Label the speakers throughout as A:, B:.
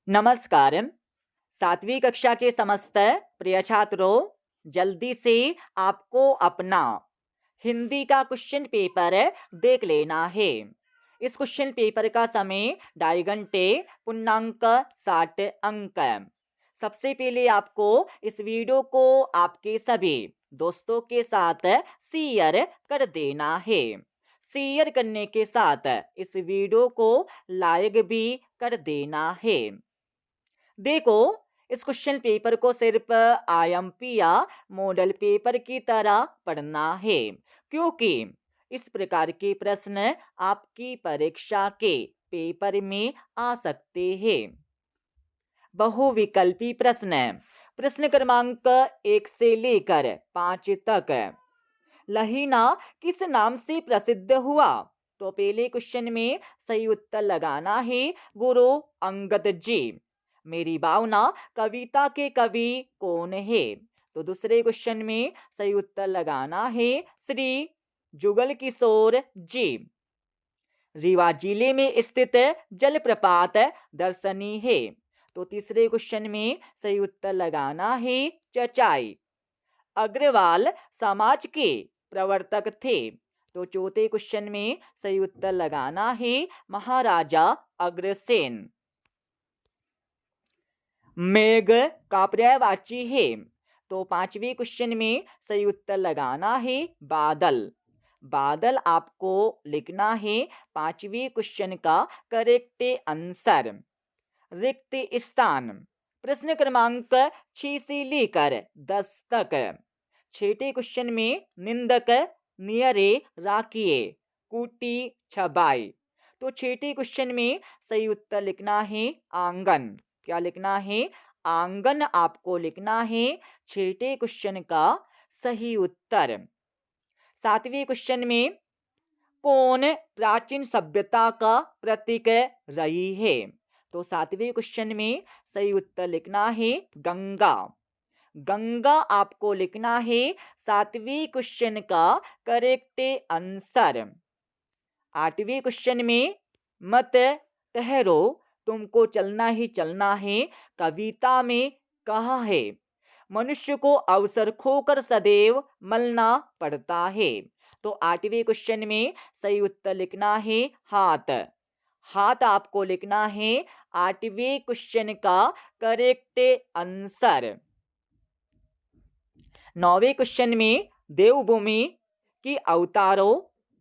A: नमस्कार। 7वीं कक्षा के समस्त प्रिय छात्रों, जल्दी से आपको अपना हिंदी का क्वेश्चन पेपर देख लेना है। इस क्वेश्चन पेपर का समय 2.5 घंटे, पूर्णांक 60 अंक। सबसे पहले आपको इस वीडियो को आपके सभी दोस्तों के साथ शेयर कर देना है। शेयर करने के साथ इस वीडियो को लाइक भी कर देना है। देखो, इस क्वेश्चन पेपर को सिर्फ आईएमपी या मॉडल पेपर की तरह पढ़ना है, क्योंकि इस प्रकार के प्रश्न आपकी परीक्षा के पेपर में आ सकते हैं। बहुविकल्पी प्रश्न। प्रश्न क्रमांक 1 से लेकर 5 तक। लहीना किस नाम से प्रसिद्ध हुआ? तो पहले क्वेश्चन में सही उत्तर लगाना है गुरु अंगद जी। मेरी भावना कविता के कवि कौन है? तो दूसरे क्वेश्चन में सही उत्तर लगाना है श्री जुगल किशोर जी। रीवा जिले में स्थित जलप्रपात दर्शनीय है। तो तीसरे क्वेश्चन में सही उत्तर लगाना है चचाई। अग्रवाल समाज के प्रवर्तक थे। तो चौथे क्वेश्चन में सही उत्तर लगाना है महाराजा अग्रसेन। मेघ का पर्यायवाची है। तो पांचवें क्वेश्चन में सही उत्तर लगाना है बादल। बादल आपको लिखना है पांचवें क्वेश्चन का करेक्ट आंसर। रिक्त स्थान। प्रश्न क्रमांक 6 से लेकर 10 तक। छठे क्वेश्चन में निंदक नियरे राखिए कूटी छबाई। तो छठे क्वेश्चन में सही उत्तर लिखना है आंगन। क्या लिखना है? आंगन आपको लिखना है छठे क्वेश्चन का सही उत्तर। सातवें क्वेश्चन में कौन प्राचीन सभ्यता का प्रतीक रही है? तो सातवें क्वेश्चन में सही उत्तर लिखना है गंगा। गंगा आपको लिखना है सातवें क्वेश्चन का करेक्ट आंसर। आठवें क्वेश्चन में मत ठहरो, तुमको चलना ही चलना है कविता में कहा है मनुष्य को अवसर खोकर सदैव मलना पड़ता है। तो आठवें क्वेश्चन में सही उत्तर लिखना है हाथ। हाथ आपको लिखना है आठवें क्वेश्चन का करेक्ट आंसर। नौवें क्वेश्चन में देवभूमि की अवतारों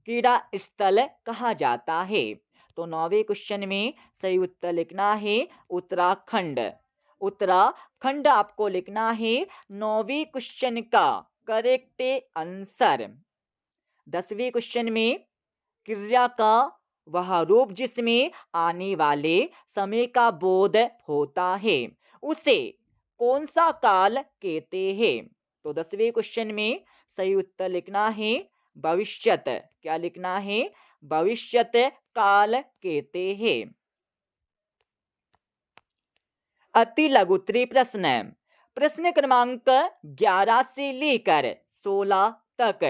A: क्रीड़ा स्थल कहा जाता है। तो नौवें क्वेश्चन में सही उत्तर लिखना है उत्तराखंड। उत्तराखंड आपको लिखना है नौवीं क्वेश्चन का करेक्ट आंसर। 10वें क्वेश्चन में क्रिया का वह रूप जिसमें आने वाले समय का बोध होता है उसे कौन सा काल कहते हैं? तो 10वें क्वेश्चन में सही उत्तर लिखना है भविष्यत। क्या लिखना है? भविष्यत काल कहते हैं। अति लघुत्तरी प्रश्न। प्रश्न क्रमांक 11 से लेकर 16 तक।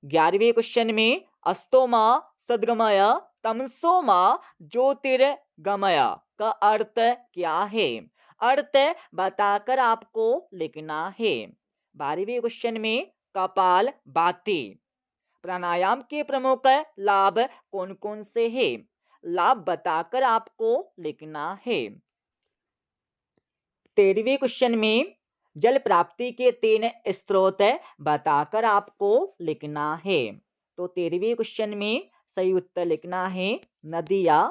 A: 11वें क्वेश्चन में अस्तोमा सद्गमय तमसोमा ज्योतिर्गमय का अर्थ क्या है? अर्थ बताकर आपको लिखना है। 12वें क्वेश्चन में कपाल भाती। प्राणायाम के प्रमुख लाभ कौन कौन से हैं? लाभ बताकर आपको लिखना है। 13वें क्वेश्चन में जल प्राप्ति के 3 स्रोत बताकर आपको लिखना है। तो 13वें क्वेश्चन में सही उत्तर लिखना है नदियां,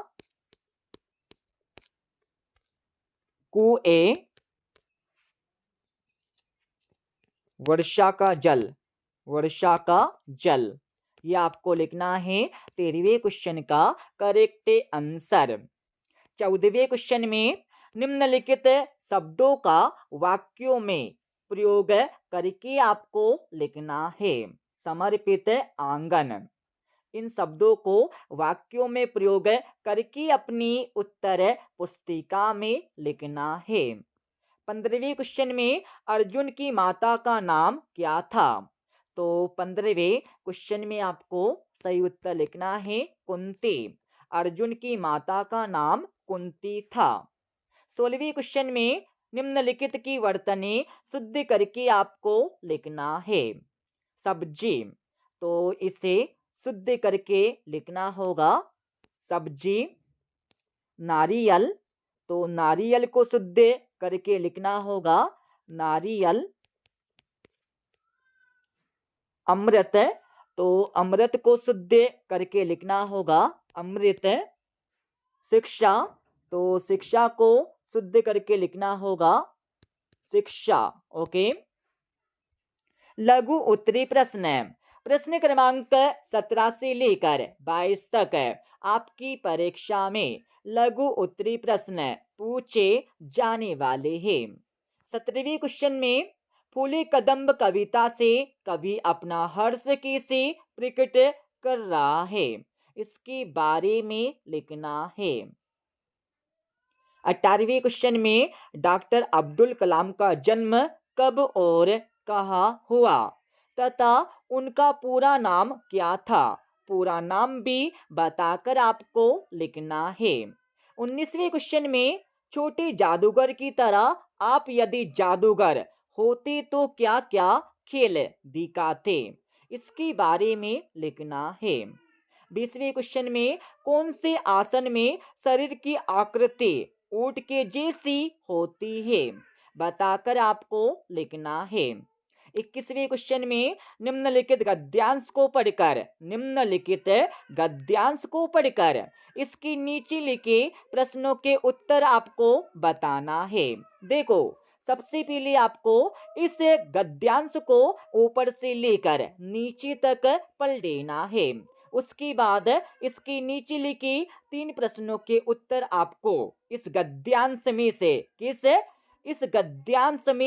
A: कुएं, वर्षा का जल। वर्षा का जल ये आपको लिखना है 13वें क्वेश्चन का करेक्ट आंसर। 14वें क्वेश्चन में निम्नलिखित शब्दों का वाक्यों में प्रयोग करके आपको लिखना है। समर्पित आंगन। इन शब्दों को वाक्यों में प्रयोग करके अपनी उत्तर पुस्तिका में लिखना है। 15वें क्वेश्चन में अर्जुन की माता का नाम क्या था? तो 15वें क्वेश्चन में आपको सही उत्तर लिखना है कुंती। अर्जुन की माता का नाम कुंती था। 16वीं क्वेश्चन में निम्नलिखित की वर्तनी शुद्ध करके आपको लिखना है। सब्जी, तो इसे शुद्ध करके लिखना होगा सब्जी। नारियल, तो नारियल को शुद्ध करके लिखना होगा नारियल। अमृत, तो अमृत को शुद्ध करके लिखना होगा अमृत। शिक्षा, तो शिक्षा को शुद्ध करके लिखना होगा शिक्षा। ओके। लघु उत्तरी प्रश्न, प्रश्न क्रमांक 17 से लेकर 22 तक आपकी परीक्षा में लघु उत्तरी प्रश्न पूछे जाने वाले हैं। 17वें क्वेश्चन में फूले कदम्ब कविता से कवि अपना हर्ष कैसे प्रकट कर रहा है, इसके बारे में लिखना है। 18वें क्वेश्चन में डॉक्टर अब्दुल कलाम का जन्म कब और कहाँ हुआ तथा उनका पूरा नाम क्या था, पूरा नाम भी बताकर आपको लिखना है। 19वें क्वेश्चन में छोटे जादूगर की तरह आप यदि जादूगर होते तो क्या क्या खेल दिखाते, इसके बारे में लिखना है। 20वें क्वेश्चन में कौन से आसन में शरीर की आकृति ऊंट के जैसी होती है, बताकर आपको लिखना है। 21वें क्वेश्चन में निम्नलिखित गद्यांश को पढ़कर इसके नीचे लिखे प्रश्नों के उत्तर आपको बताना है। देखो, सबसे पहले आपको इस गद्यांश को ऊपर से लेकर नीचे तक पढ़ लेना है। उसके बाद इसके नीचे लिखे 3 प्रश्नों के उत्तर आपको इस गद्यांश में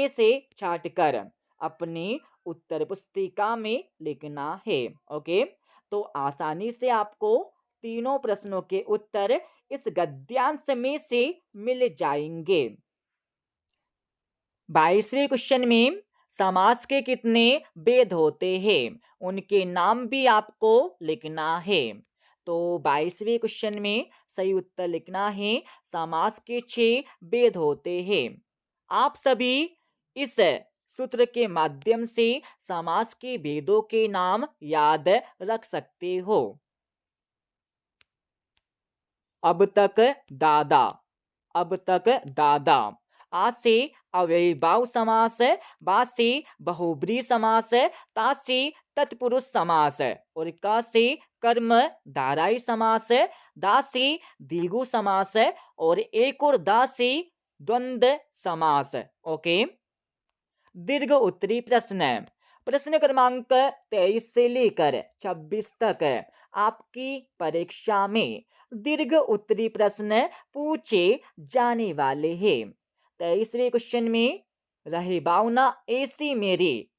A: से छांटकर अपनी उत्तर पुस्तिका में लिखना है। ओके, तो आसानी से आपको तीनों प्रश्नों के उत्तर इस गद्यांश में से मिल जाएंगे। 22वें क्वेश्चन में समास के कितने भेद होते हैं, उनके नाम भी आपको लिखना है। तो 22वें क्वेश्चन में सही उत्तर लिखना है समास के 6 भेद होते हैं। आप सभी इस सूत्र के माध्यम से समास के भेदों के नाम याद रख सकते हो। अब तक दादा, आ से अव्ययीभाव समास, बा से बहुब्रीहि समास, ता से तत्पुरुष समास और का से कर्म धाराई समास, दा से द्विगु समास और एक और दा से द्वंद्व समास। ओके। दीर्घ उत्तरी प्रश्न क्रमांक 23 से लेकर 26 तक आपकी परीक्षा में दीर्घ उत्तरी प्रश्न पूछे जाने वाले हैं। 23वें क्वेश्चन में रहे भावना ऐसी मेरी,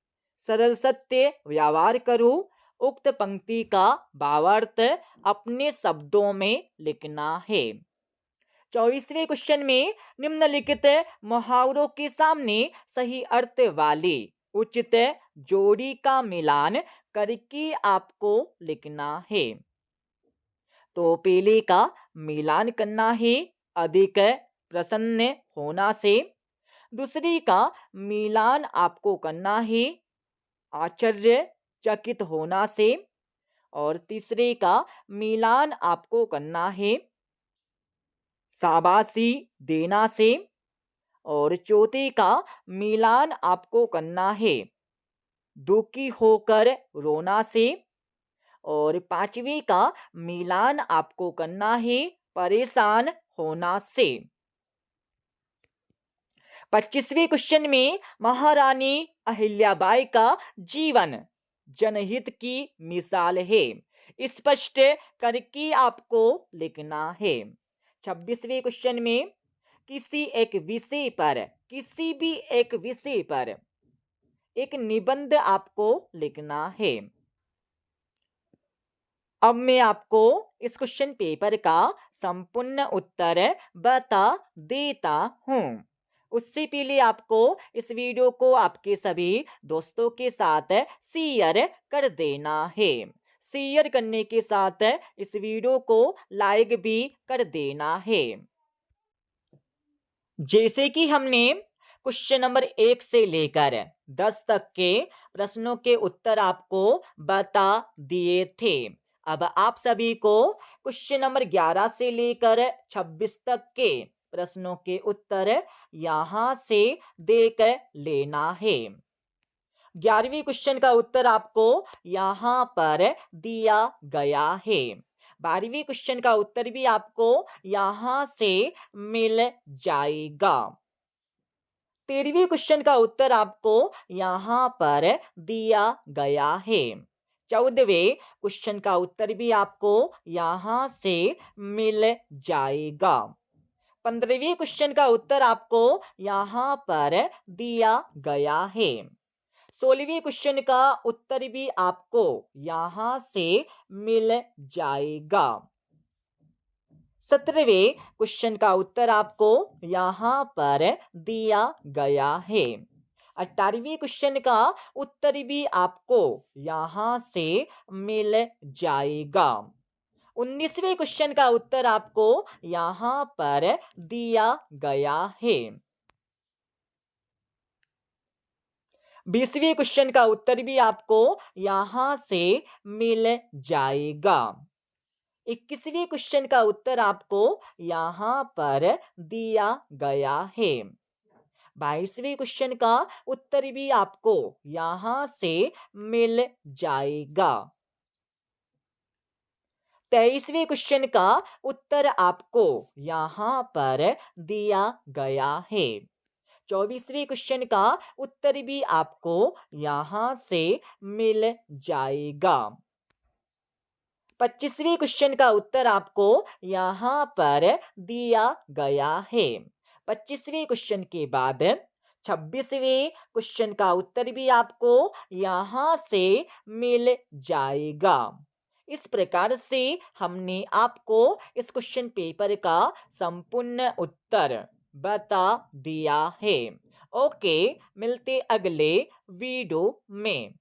A: सरल सत्य व्यवहार करूं, उक्त पंक्ति का भावार्थ अपने शब्दों में लिखना है। 24वें क्वेश्चन में निम्नलिखित मुहावरों के सामने सही अर्थ वाली उचित जोड़ी का मिलान करके आपको लिखना है। तो पहले का मिलान करना है अधिक प्रसन्न होना से, दूसरी का मिलान आपको करना है आश्चर्यचकित होना से, और तीसरे का मिलान आपको करना है शाबाशी देना से, और चौथे का मिलान आपको करना है दुखी होकर रोना से, और पांचवी का मिलान आपको करना है परेशान होना से। 25वें क्वेश्चन में महारानी अहिल्याबाई का जीवन जनहित की मिसाल है, स्पष्ट करके आपको लिखना है। 26वें क्वेश्चन में किसी भी एक विषय पर एक निबंध आपको लिखना है। अब मैं आपको इस क्वेश्चन पेपर का संपूर्ण उत्तर बता देता हूँ। उससे पहले आपको इस वीडियो को आपके सभी दोस्तों के साथ शेयर कर देना है। शेयर करने के साथ इस वीडियो को लाइक भी कर देना है। जैसे कि हमने क्वेश्चन नंबर 1 से लेकर 10 तक के प्रश्नों के उत्तर आपको बता दिए थे। अब आप सभी को क्वेश्चन नंबर 11 से लेकर 26 तक के प्रश्नों के उत्तर यहाँ से देख लेना है। 11वीं क्वेश्चन का उत्तर आपको यहाँ पर दिया गया है। 12वीं क्वेश्चन का उत्तर भी आपको यहाँ से मिल जाएगा। 13वीं क्वेश्चन का उत्तर आपको यहाँ पर दिया गया है। 14वें क्वेश्चन का उत्तर भी आपको यहाँ से मिल जाएगा। 15वें क्वेश्चन का उत्तर आपको यहाँ पर दिया गया है। 16वीं क्वेश्चन का उत्तर भी आपको यहाँ से मिल जाएगा। 17वें क्वेश्चन का उत्तर आपको यहाँ पर दिया गया है। 18वीं क्वेश्चन का उत्तर भी आपको यहाँ से मिल जाएगा। 19वें क्वेश्चन का उत्तर आपको यहाँ पर दिया गया है। 20वें क्वेश्चन का उत्तर भी आपको यहाँ से मिल जाएगा। 21वें क्वेश्चन का उत्तर आपको यहाँ पर दिया गया है। 22वें क्वेश्चन का उत्तर भी आपको यहाँ से मिल जाएगा। 23वें क्वेश्चन का उत्तर आपको यहाँ पर दिया गया है। 24वें क्वेश्चन का उत्तर भी आपको यहाँ से मिल जाएगा। 25वें क्वेश्चन का उत्तर आपको यहाँ पर दिया गया है। 25वें क्वेश्चन के बाद 26वें क्वेश्चन का उत्तर भी आपको यहाँ से मिल जाएगा। इस प्रकार से हमने आपको इस क्वेश्चन पेपर का संपूर्ण उत्तर बता दिया है। ओके, मिलते अगले वीडियो में।